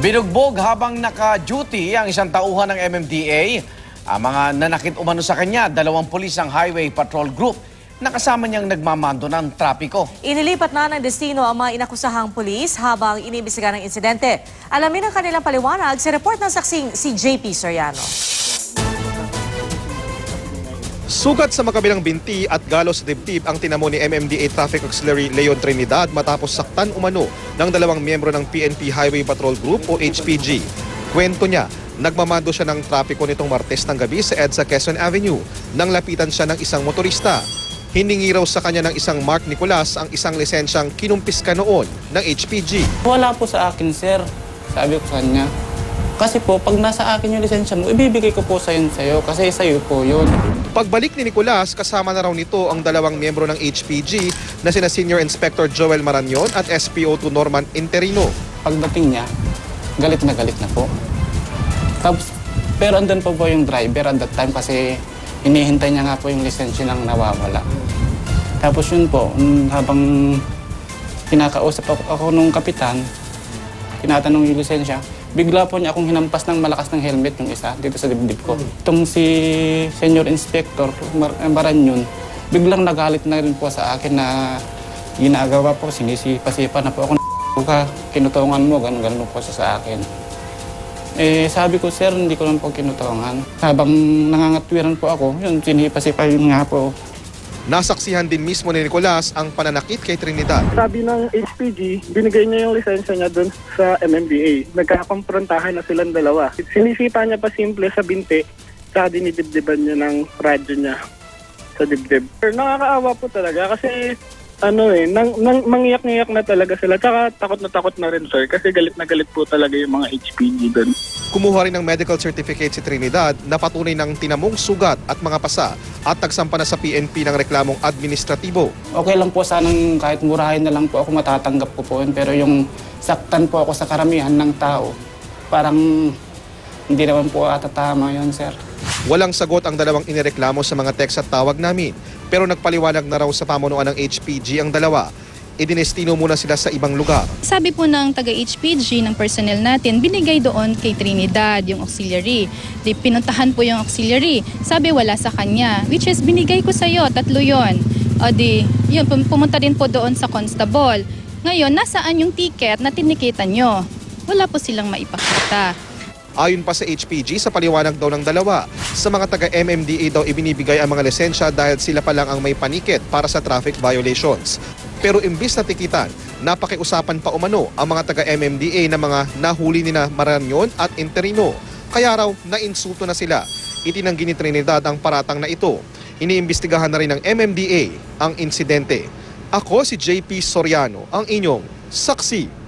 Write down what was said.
Binugbog habang naka-duty ang isang tauhan ng MMDA. Ang mga nanakit umano sa kanya, 2 pulis ng Highway Patrol Group na kasama niyang nagmamando ng trapiko. Inilipat na ng destino ang mga inakusahang pulis habang iniimbestiga ng insidente. Alamin ang kanilang paliwanag sa report ng saksing si JP Soriano. Sugat sa makabilang binti at galos sa dibdib ang tinamo ni MMDA Traffic Auxiliary Leon Trinidad matapos saktan umano ng 2 miyembro ng PNP Highway Patrol Group o HPG. Kwento niya, nagmamando siya ng trapiko nitong Martes ng gabi sa EDSA Quezon Avenue nang lapitan siya ng isang motorista. Hiningi raw sa kanya ng isang Mark Nicolas ang isang lisensyang kinumpiska noon ng HPG. Wala po sa akin, sir. Sabi ko sa kanya. Kasi po, pag nasa akin yung lisensya mo, ibibigay ko po sa'yo kasi sa'yo po yun. Pagbalik ni Nicolas, kasama na raw nito ang 2 miyembro ng HPG na sina Senior Inspector Joel Marañon at SPO2 Norman Interino. Pagdating niya, galit na po. Tapos, pero andun po yung driver at that time kasi hinihintay niya nga po yung lisensya nang nawawala. Tapos yun po, habang kinakausap ako nung kapitan, tinatanong yung lisensya, bigla po niya akong hinampas ng malakas ng helmet yung isa dito sa dibdib ko. Itong si Senior Inspector Marañon, biglang nagalit na rin po sa akin na ginagawa po, sinisipa-sipa na po ako. Kinutungan mo, ganun po sa akin. Eh, sabi ko, sir, hindi ko lang po kinutungan. Habang nangangatwiran po ako, yun, sinipa-sipa yun nga po. Nasaksihan din mismo ni Nicolas ang pananakit kay Trinidad. Sabi ng HPG, binigay niya yung lisensya niya dun sa MMDA. Nagkakamprontahan na silang dalawa. Sinisipa niya pa simple sa binti, sa dinidibdiban niya ng radyo niya sa dibdib. Nakakaawa po talaga kasi mangiyak-ngiyak na talaga sila. Tsaka takot na rin, sir, kasi galit na galit po talaga yung mga HPG dun. Kumuha rin ng medical certificate si Trinidad na patunay ng tinamong sugat at mga pasa at nagsampa na sa PNP ng reklamong administratibo. Okay lang po sanang kahit murahin na lang po ako matatanggap ko po yun. Pero yung saktan po ako sa karamihan ng tao, parang hindi naman po ata tama yun, sir. Walang sagot ang 2 inireklamo sa mga text at tawag namin. Pero nagpaliwanag na raw sa pamunuan ng HPG ang 2. Idinestino muna sila sa ibang lugar. Sabi po ng taga-HPG, ng personnel natin, binigay doon kay Trinidad yung auxiliary. Di pinuntahan po yung auxiliary. Sabi wala sa kanya, which is binigay ko sa'yo, 3 yon. O di, yun, pumunta din po doon sa constable. Ngayon, nasaan yung ticket na tinikitan nyo? Wala po silang maipakita. Ayon pa sa HPG, sa paliwanag daw ng 2, sa mga taga-MMDA daw ibinibigay ang mga lisensya dahil sila pa lang ang may panikit para sa traffic violations. Pero imbis na tikitan, napakiusapan pa umano ang mga taga-MMDA na mga nahuli nina Marañon at Interino. Kaya raw nainsulto na sila. Itinanggi ni Trinidad ang paratang na ito. Iniimbestigahan na rin ng MMDA ang insidente. Ako si JP Soriano, ang inyong saksi.